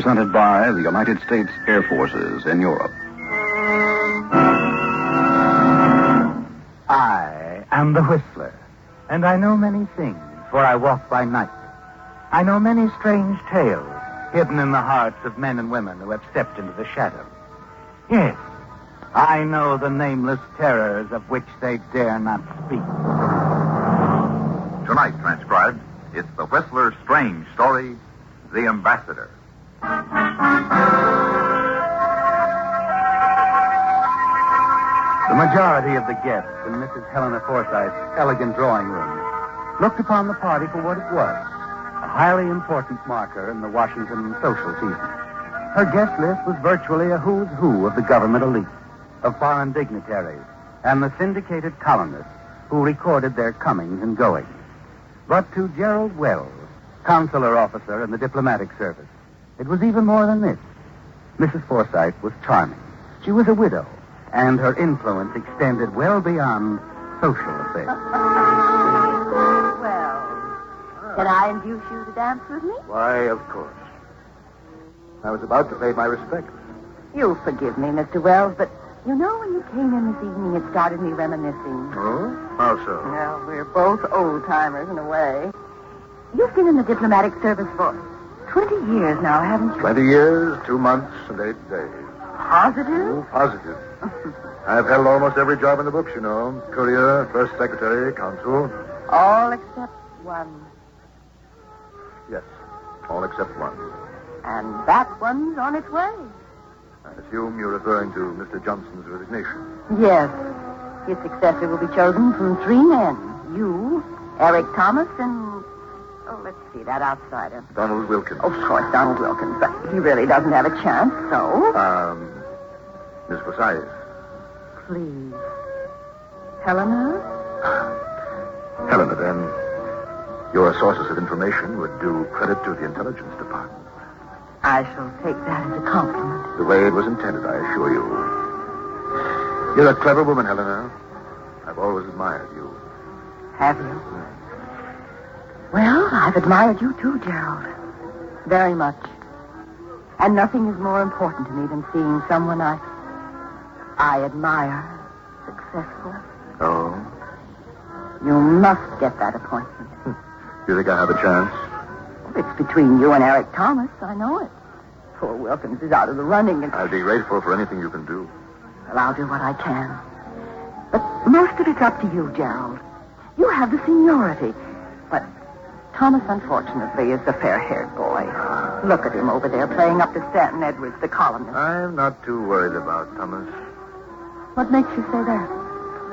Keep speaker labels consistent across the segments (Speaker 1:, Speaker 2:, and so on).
Speaker 1: presented by the United States Air Forces in Europe.
Speaker 2: I am the Whistler, and I know many things, for I walk by night. I know many strange tales hidden in the hearts of men and women who have stepped into the shadow. Yes, I know the nameless terrors of which they dare not speak.
Speaker 3: Tonight, transcribed, it's the Whistler's strange story, The Ambassador.
Speaker 2: The majority of the guests in Mrs. Helena Forsythe's elegant drawing room looked upon the party for what it was, a highly important marker in the Washington social season. Her guest list was virtually a who's who of the government elite, of foreign dignitaries, and the syndicated columnists who recorded their comings and goings. But to Gerald Wells, consular officer in the diplomatic service, it was even more than this. Mrs. Forsythe was charming. She was a widow, and her influence extended well beyond social affairs.
Speaker 4: Well, can I induce you to dance with me?
Speaker 5: Why, of course. I was about to pay my respects.
Speaker 4: You'll forgive me, Mr. Wells, but you know when you came in this evening, it started me reminiscing.
Speaker 5: Oh? How so?
Speaker 4: Well, we're both old-timers in a way. You've been in the diplomatic service for 20 years now, haven't you?
Speaker 5: 20 years, 2 months, and 8 days.
Speaker 4: Positive?
Speaker 5: Oh, positive. I've held almost every job in the books, you know. Courier, first secretary, consul.
Speaker 4: All except one.
Speaker 5: Yes, all except one.
Speaker 4: And that one's on its way.
Speaker 5: I assume you're referring to Mr. Johnson's resignation.
Speaker 4: Yes. His successor will be chosen from 3 men. You, Eric Thomas, and... Oh, let's see, that outsider.
Speaker 5: Donald Wilkins.
Speaker 4: Oh, of course, Donald Wilkins. But he really doesn't have a chance, so...
Speaker 5: Miss Forsythe.
Speaker 4: Please. Helena?
Speaker 5: Helena, then. Your sources of information would do credit to the intelligence department.
Speaker 4: I shall take that as a compliment.
Speaker 5: The way it was intended, I assure you. You're a clever woman, Helena. I've always admired you.
Speaker 4: Have you? Well, I've admired you too, Gerald. Very much. And nothing is more important to me than seeing someone I admire successful.
Speaker 5: Oh?
Speaker 4: You must get that appointment.
Speaker 5: You think I have a chance?
Speaker 4: It's between you and Eric Thomas. I know it. Poor Wilkins is out of the running. And...
Speaker 5: I'll be grateful for anything you can do.
Speaker 4: Well, I'll do what I can. But most of it's up to you, Gerald. You have the seniority. But Thomas, unfortunately, is the fair-haired boy. Look at him over there playing up to Stanton Edwards, the columnist.
Speaker 5: I'm not too worried about Thomas.
Speaker 4: What makes you say that?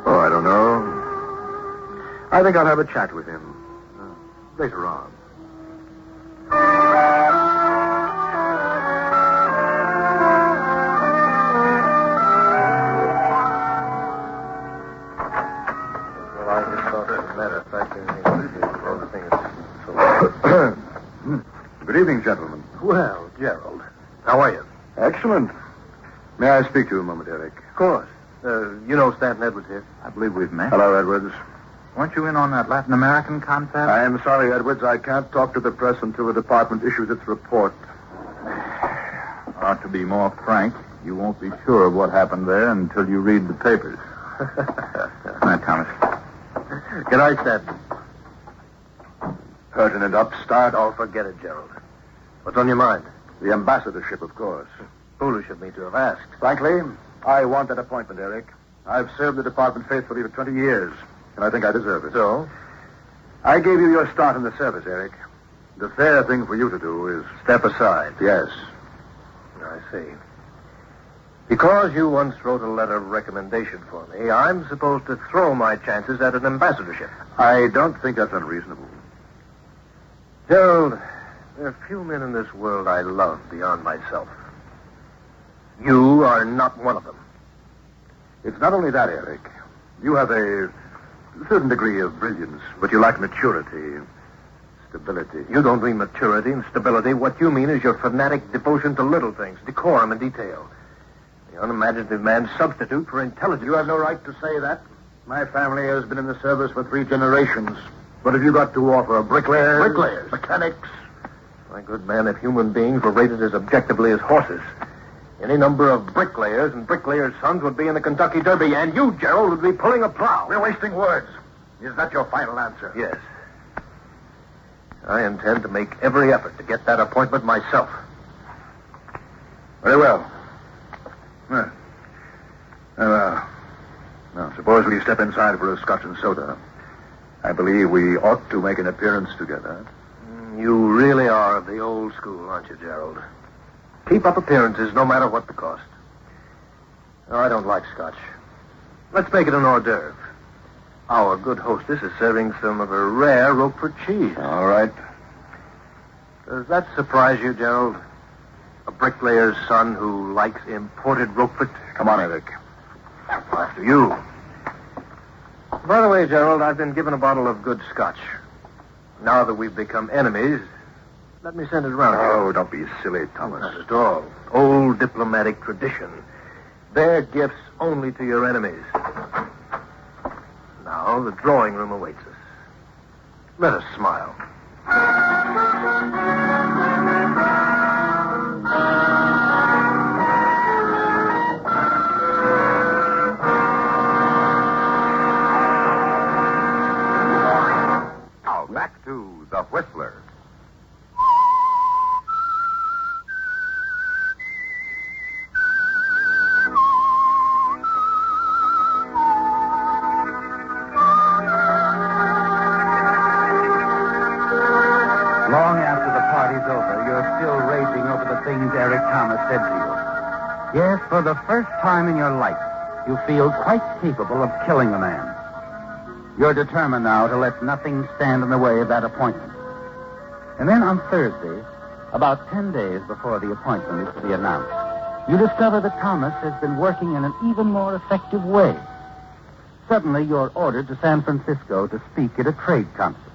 Speaker 5: Oh, I don't know. I think I'll have a chat with him later on. Well, I just thought as a matter of fact, Good evening, gentlemen.
Speaker 6: Well, Gerald, how are you?
Speaker 5: Excellent. May I speak to you a moment, Eric?
Speaker 6: Of course. You know Stanton Edwards here?
Speaker 3: I believe we've met.
Speaker 5: Hello, Edwards.
Speaker 3: Weren't you in on that Latin American contest?
Speaker 5: I am sorry, Edwards. I can't talk to the press until the department issues its report.
Speaker 3: To be more frank, you won't be sure of what happened there until you read the papers. Good night, Thomas.
Speaker 6: Good night, Stanton.
Speaker 5: Pertinent upstart.
Speaker 6: Oh, forget it, Gerald. What's on your mind?
Speaker 5: The ambassadorship, of course.
Speaker 6: Foolish of me to have asked.
Speaker 5: Frankly, I want that appointment, Eric. I've served the department faithfully for 20 years, and I think I deserve it.
Speaker 6: So?
Speaker 5: I gave you your start in the service, Eric. The fair thing for you to do is...
Speaker 6: Step aside.
Speaker 5: Yes.
Speaker 6: I see. Because you once wrote a letter of recommendation for me, I'm supposed to throw my chances at an ambassadorship.
Speaker 5: I don't think that's unreasonable.
Speaker 6: Gerald, there are few men in this world I love beyond myself. You are not one of them.
Speaker 5: It's not only that, Eric. You have a certain degree of brilliance, but you lack maturity, stability.
Speaker 6: You don't mean maturity and stability. What you mean is your fanatic devotion to little things, decorum and detail. The unimaginative man's substitute for intelligence.
Speaker 5: You have no right to say that. My family has been in the service for 3 generations. What have you got to offer? Bricklayers?
Speaker 6: Bricklayers?
Speaker 5: Mechanics?
Speaker 6: My good man, if human beings were rated as objectively as horses, any number of bricklayers and bricklayers' sons would be in the Kentucky Derby, and you, Gerald, would be pulling a plow.
Speaker 5: We're wasting words. Is that your final answer?
Speaker 6: Yes. I intend to make every effort to get that appointment myself.
Speaker 5: Very well. Now, suppose we step inside for a scotch and soda. I believe we ought to make an appearance together.
Speaker 6: You really are of the old school, aren't you, Gerald? Keep up appearances no matter what the cost. No, I don't like scotch. Let's make it an hors d'oeuvre. Our good hostess is serving some of her rare Roquefort cheese.
Speaker 5: All right.
Speaker 6: Does that surprise you, Gerald? A bricklayer's son who likes imported Roquefort?
Speaker 5: Come on, Eric.
Speaker 6: After you. By the way, Gerald, I've been given a bottle of good scotch. Now that we've become enemies, let me send it around.
Speaker 5: Oh, don't be silly, Thomas.
Speaker 6: Not at all. Old diplomatic tradition. Bear gifts only to your enemies. Now the drawing room awaits us. Let us smile.
Speaker 1: Now back to The Whistler.
Speaker 2: Long after the party's over, you're still raging over the things Eric Thomas said to you. Yes, for the first time in your life, you feel quite capable of killing a man. You're determined now to let nothing stand in the way of that appointment. And then on Thursday, about 10 days before the appointment is to be announced, you discover that Thomas has been working in an even more effective way. Suddenly, you're ordered to San Francisco to speak at a trade conference.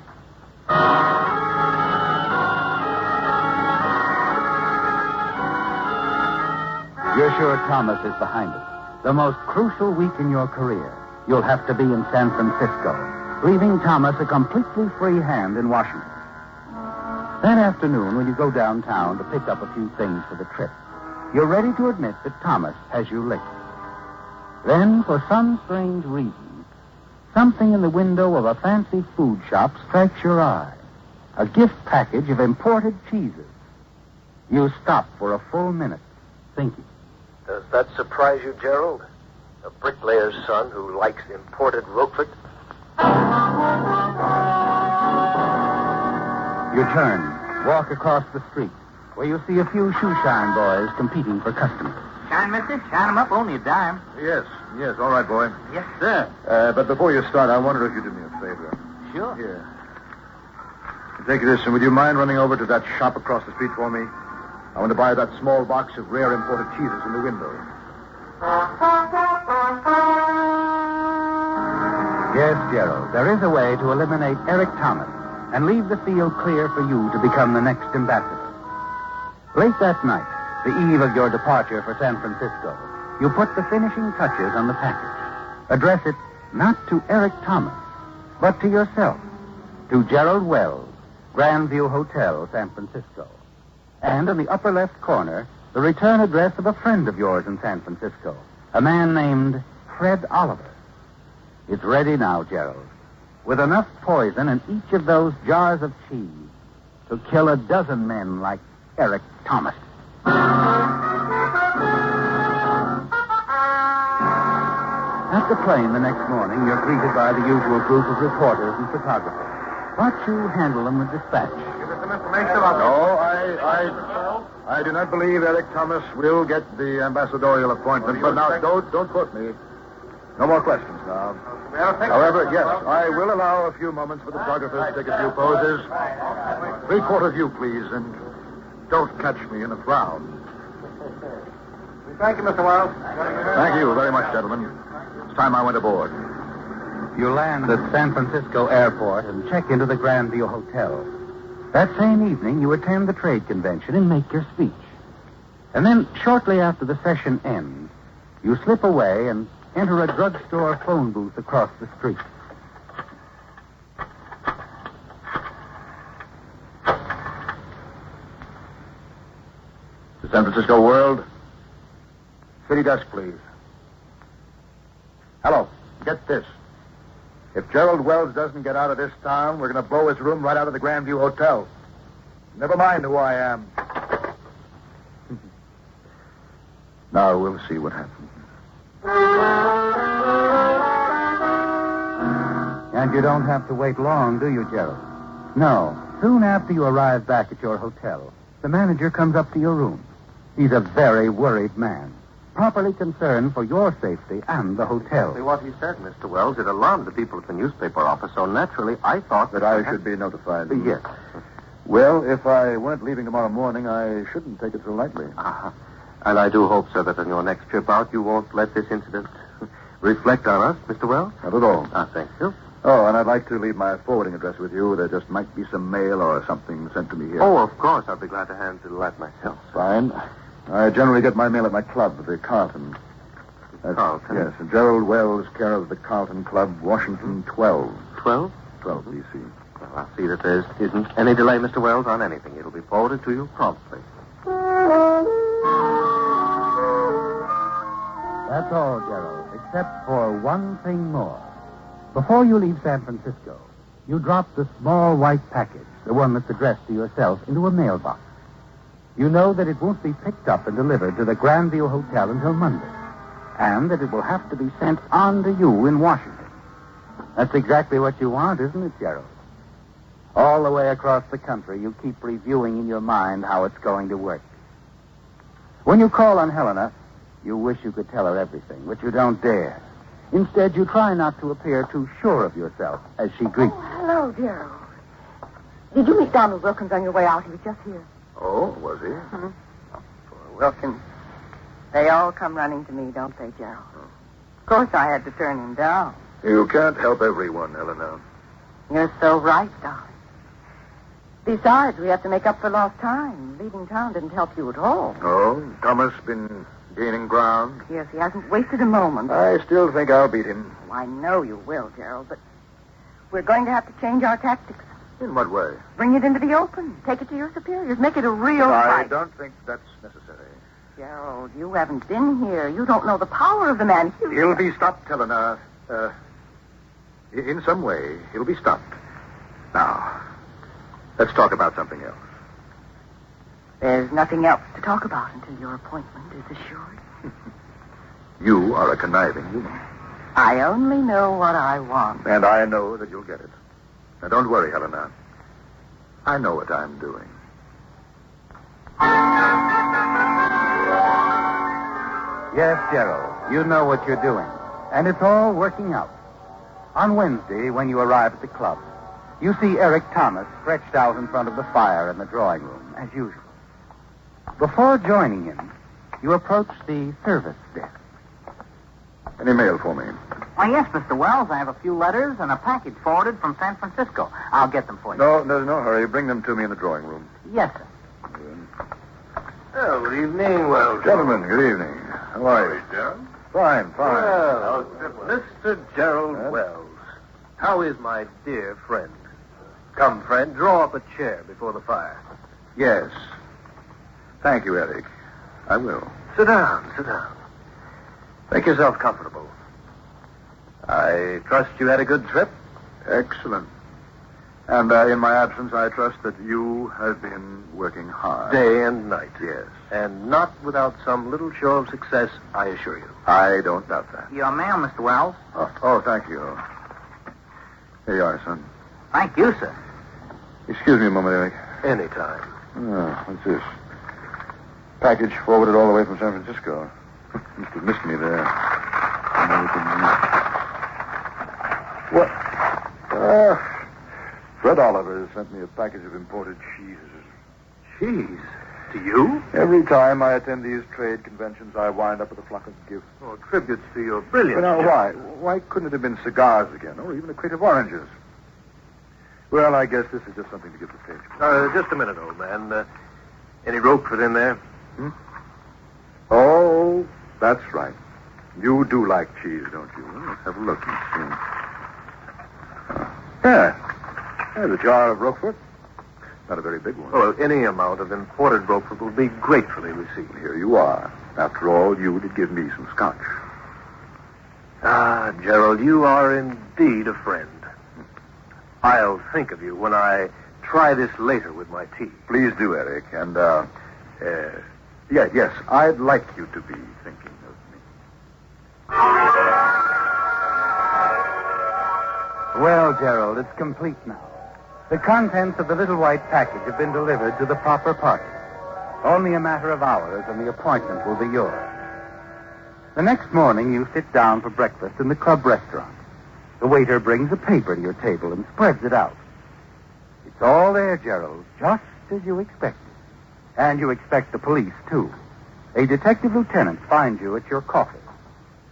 Speaker 2: You're sure Thomas is behind it. The most crucial week in your career, you'll have to be in San Francisco, leaving Thomas a completely free hand in Washington. That afternoon, when you go downtown to pick up a few things for the trip, you're ready to admit that Thomas has you licked. Then, for some strange reason, something in the window of a fancy food shop strikes your eye. A gift package of imported cheeses. You stop for a full minute, thinking.
Speaker 6: Does that surprise you, Gerald? A bricklayer's son who likes imported Roquefort?
Speaker 2: You turn, walk across the street, where you see a few shoeshine boys competing for customers.
Speaker 7: Shine, mister. Shine 'em up, only a dime.
Speaker 5: Yes, all right, boy.
Speaker 7: Yes, sir.
Speaker 5: But before you start, I wonder if you do me a favor.
Speaker 7: Sure.
Speaker 5: Here. Take this, and would you mind running over to that shop across the street for me? I want to buy that small box of rare imported cheeses in the window.
Speaker 2: Yes, Gerald, there is a way to eliminate Eric Thomas and leave the field clear for you to become the next ambassador. Late that night, the eve of your departure for San Francisco, you put the finishing touches on the package. Address it not to Eric Thomas, but to yourself, to Gerald Wells, Grandview Hotel, San Francisco. And in the upper left corner, the return address of a friend of yours in San Francisco, a man named Fred Oliver. It's ready now, Gerald, with enough poison in each of those jars of cheese to kill a dozen men like Eric Thomas. At the plane the next morning, you're greeted by the usual group of reporters and photographers. But you handle them with dispatch.
Speaker 5: Give us some information about... No, I do not believe Eric Thomas will get the ambassadorial appointment. But now, don't quote me. No more questions now. However, yes, I will allow a few moments for the photographers to take a few poses. 3/4 view, please, and don't catch me in a frown.
Speaker 6: Thank you, Mr. Wells.
Speaker 5: Thank you very much, gentlemen. It's time I went aboard.
Speaker 2: You land at San Francisco Airport and check into the Grandview Hotel. That same evening, you attend the trade convention and make your speech. And then, shortly after the session ends, you slip away and enter a drugstore phone booth across the street.
Speaker 5: Francisco World. City desk, please. Hello. Get this. If Gerald Wells doesn't get out of this town, we're going to blow his room right out of the Grandview Hotel. Never mind who I am. Now we'll see what happens.
Speaker 2: And you don't have to wait long, do you, Gerald? No. Soon after you arrive back at your hotel, the manager comes up to your room. He's a very worried man, properly concerned for your safety and the hotel.
Speaker 6: What he said, Mr. Wells, it alarmed the people at the newspaper office, so naturally I thought
Speaker 5: That I should be notified.
Speaker 6: Yes.
Speaker 5: Well, if I weren't leaving tomorrow morning, I shouldn't take it so lightly.
Speaker 6: And I do hope, sir, that on your next trip out, you won't let this incident reflect on us, Mr. Wells.
Speaker 5: Not at all.
Speaker 6: Thank you.
Speaker 5: Oh, and I'd like to leave my forwarding address with you. There just might be some mail or something sent to me here.
Speaker 6: Oh, of course. I'll be glad to handle that myself.
Speaker 5: Fine. I generally get my mail at my club, the Carlton.
Speaker 6: Carlton?
Speaker 5: Yes, Gerald Wells, care of the Carlton Club, Washington 12.
Speaker 6: 12?
Speaker 5: 12, D.C.
Speaker 6: Well, I'll see that there isn't any delay, Mr. Wells, on anything. It'll be forwarded to you promptly.
Speaker 2: That's all, Gerald, except for one thing more. Before you leave San Francisco, you drop the small white package, the one that's addressed to yourself, into a mailbox. You know that it won't be picked up and delivered to the Grandview Hotel until Monday, and that it will have to be sent on to you in Washington. That's exactly what you want, isn't it, Gerald? All the way across the country, you keep reviewing in your mind how it's going to work. When you call on Helena, you wish you could tell her everything, but you don't dare. Instead, you try not to appear too sure of yourself as she greets you.
Speaker 4: Oh, hello, Gerald. Did you meet Donald Wilkins on your way out? He was just here.
Speaker 5: Oh, was he?
Speaker 4: Mm-hmm. Poor Wilkins. They all come running to me, don't they, Gerald? Of course, I had to turn him down.
Speaker 5: You can't help everyone, Helena.
Speaker 4: You're so right, darling. Besides, we have to make up for lost time. Leaving town didn't help you at all.
Speaker 5: Oh, Thomas been gaining ground?
Speaker 4: Yes, he hasn't wasted a moment.
Speaker 5: I still think I'll beat him.
Speaker 4: Oh, I know you will, Gerald, but we're going to have to change our tactics.
Speaker 5: In what way?
Speaker 4: Bring it into the open. Take it to your superiors. Make it a real
Speaker 5: I
Speaker 4: fight.
Speaker 5: don't think that's necessary.
Speaker 4: Gerald, you haven't been here. You don't know the power of the man.
Speaker 5: He'll be stopped, Helena. In some way, he'll be stopped. Now, let's talk about something else.
Speaker 4: There's nothing else to talk about until your appointment is assured.
Speaker 5: You are a conniving woman.
Speaker 4: I only know what I want.
Speaker 5: And I know that you'll get it. Now, don't worry, Helena. I know what I'm doing.
Speaker 2: Yes, Gerald, you know what you're doing. And it's all working out. On Wednesday, when you arrive at the club, you see Eric Thomas stretched out in front of the fire in the drawing room, as usual. Before joining him, you approach the service desk.
Speaker 5: Any mail for me?
Speaker 7: Why, yes, Mr. Wells. I have a few letters and a package forwarded from San Francisco. I'll get them for you.
Speaker 5: No, there's no hurry. Bring them to me in the drawing room.
Speaker 7: Yes, sir.
Speaker 6: Oh, good evening, Wells.
Speaker 5: Gentlemen, good evening. How are you?
Speaker 6: Gerald?
Speaker 5: Fine, fine.
Speaker 6: Well, Mr. Gerald Wells, how is my dear friend? Come, friend, draw up a chair before the fire.
Speaker 5: Yes. Thank you, Eric. I will.
Speaker 6: Sit down, sit down. Make yourself comfortable. I trust you had a good trip?
Speaker 5: Excellent. And in my absence, I trust that you have been working hard.
Speaker 6: Day and night.
Speaker 5: Yes.
Speaker 6: And not without some little show of success, I assure you.
Speaker 5: I don't doubt that.
Speaker 7: Your mail, Mr. Wells.
Speaker 5: Oh, thank you. Here you are, son.
Speaker 7: Thank you, sir.
Speaker 5: Excuse me a moment, Eric.
Speaker 6: Anytime.
Speaker 5: Oh, what's this? Package forwarded all the way from San Francisco. Must have missed me there. What? Fred Oliver sent me a package of imported cheeses.
Speaker 6: Cheese? To you?
Speaker 5: Every time I attend these trade conventions, I wind up with a flock of gifts.
Speaker 6: Oh, tributes to your brilliance.
Speaker 5: But now, why? Why couldn't it have been cigars again, or even a crate of oranges? Well, I guess this is just something to give the page.
Speaker 6: Just a minute, old man. Any Roquefort in there?
Speaker 5: Oh, that's right. You do like cheese, don't you? Well, let's have a look and see. Yeah. There's a jar of Roquefort. Not a very big one.
Speaker 6: Well, any amount of imported Roquefort will be gratefully received.
Speaker 5: Here you are. After all, you did give me some scotch.
Speaker 6: Ah, Gerald, you are indeed a friend. I'll think of you when I try this later with my tea.
Speaker 5: Please do, Eric. And, yes, I'd like you to be thinking of me.
Speaker 2: Well, Gerald, it's complete now. The contents of the little white package have been delivered to the proper party. Only a matter of hours, and the appointment will be yours. The next morning, you sit down for breakfast in the club restaurant. The waiter brings a paper to your table and spreads it out. It's all there, Gerald, just as you expected. And you expect the police, too. A detective lieutenant finds you at your coffee.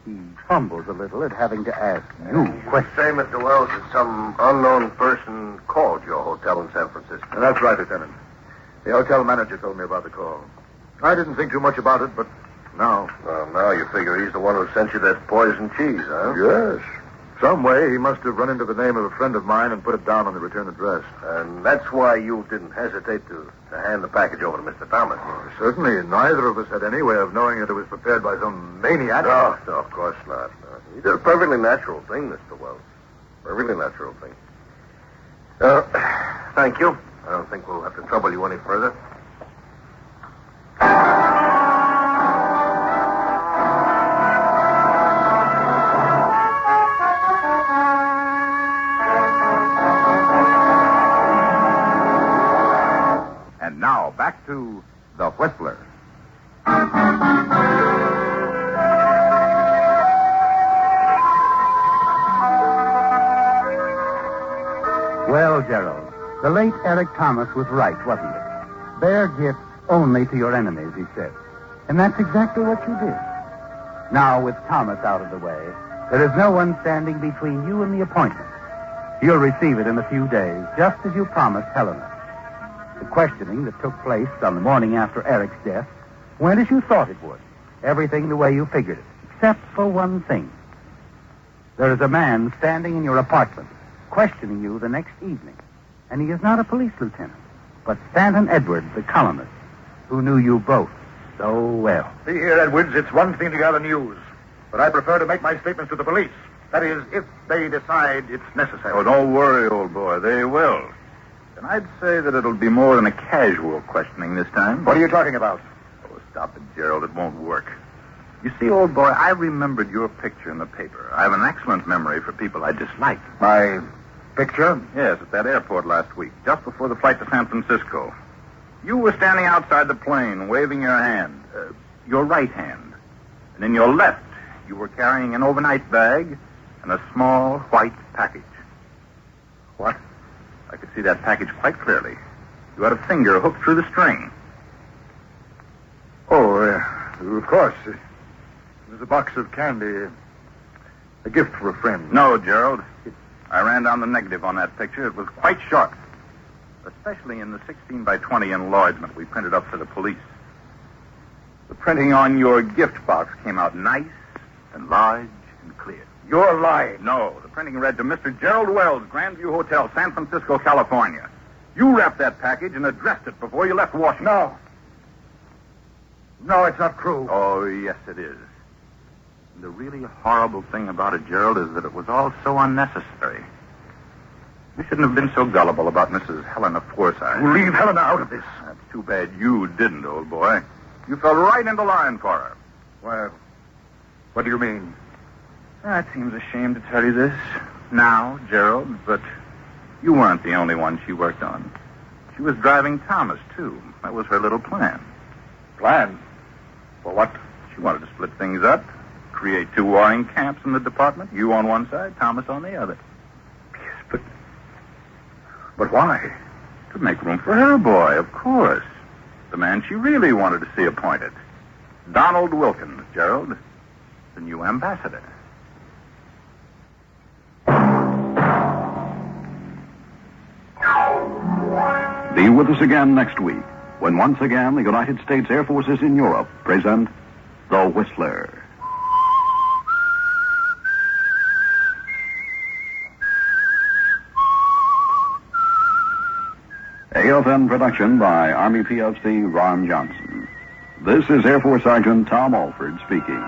Speaker 2: He fumbles a little at having to ask you questions.
Speaker 6: Say, Mr. Wells, that some unknown person called your hotel in San Francisco.
Speaker 5: That's right, Lieutenant. The hotel manager told me about the call. I didn't think too much about it, but now...
Speaker 6: Well, now you figure he's the one who sent you that poison cheese, huh?
Speaker 5: Yes. Some way he must have run into the name of a friend of mine and put it down on the return address.
Speaker 6: And that's why you didn't hesitate to hand the package over to Mr. Thomas.
Speaker 5: Oh, certainly, neither of us had any way of knowing that it was prepared by some maniac.
Speaker 6: No, of course not. No. He did a perfectly natural thing, Mr. Wells. Perfectly natural thing. Thank you. I don't think we'll have to trouble you any further.
Speaker 1: And now, back to The Whistler.
Speaker 2: Well, Gerald, the late Eric Thomas was right, wasn't it? Bear gifts only to your enemies, he said. And that's exactly what you did. Now, with Thomas out of the way, there is no one standing between you and the appointment. You'll receive it in a few days, just as you promised Helena. The questioning that took place on the morning after Eric's death went as you thought it would. Everything the way you figured it, except for one thing. There is a man standing in your apartment, questioning you the next evening. And he is not a police lieutenant, but Stanton Edwards, the columnist, who knew you both so well.
Speaker 5: See here, Edwards, it's one thing to gather news, but I prefer to make my statements to the police. That is, if they decide it's necessary.
Speaker 3: Oh, don't worry, old boy. They will. And I'd say that it'll be more than a casual questioning this time.
Speaker 5: What are you talking about?
Speaker 3: Oh, stop it, Gerald. It won't work. You see, old boy, I remembered your picture in the paper. I have an excellent memory for people I dislike.
Speaker 5: My picture?
Speaker 3: Yes, at that airport last week, just before the flight to San Francisco. You were standing outside the plane, waving your hand, your right hand. And in your left, you were carrying an overnight bag and a small white package.
Speaker 5: What?
Speaker 3: I could see that package quite clearly. You had a finger hooked through the string.
Speaker 5: Oh, of course. There's a box of candy. A gift for a friend.
Speaker 3: No, Gerald. I ran down the negative on that picture. It was quite sharp. Especially in the 16 by 20 enlargement we printed up for the police. The printing on your gift box came out nice and large and clear.
Speaker 5: You're lying.
Speaker 3: No, the printing read to Mr. Gerald Wells, Grandview Hotel, San Francisco, California. You wrapped that package and addressed it before you left Washington.
Speaker 5: No. No, it's not true.
Speaker 3: Oh, yes, it is. And the really horrible thing about it, Gerald, is that it was all so unnecessary. You shouldn't have been so gullible about Mrs. Helena Forsythe.
Speaker 5: You leave Helena out of this.
Speaker 3: That's too bad you didn't, old boy. You fell right into line for her.
Speaker 5: Well, what do you mean?
Speaker 3: It seems a shame to tell you this now, Gerald, but you weren't the only one she worked on. She was driving Thomas, too. That was her little plan.
Speaker 5: Plan? For what?
Speaker 3: She wanted to split things up, create two warring camps in the department, you on one side, Thomas on the other.
Speaker 5: Yes, but why?
Speaker 3: To make room for her boy, of course. The man she really wanted to see appointed. Donald Wilkins, Gerald, the new ambassador.
Speaker 8: Be with us again next week, when once again the United States Air Forces in Europe present The Whistler. AFN production by Army PFC Ron Johnson. This is Air Force Sergeant Tom Alford speaking.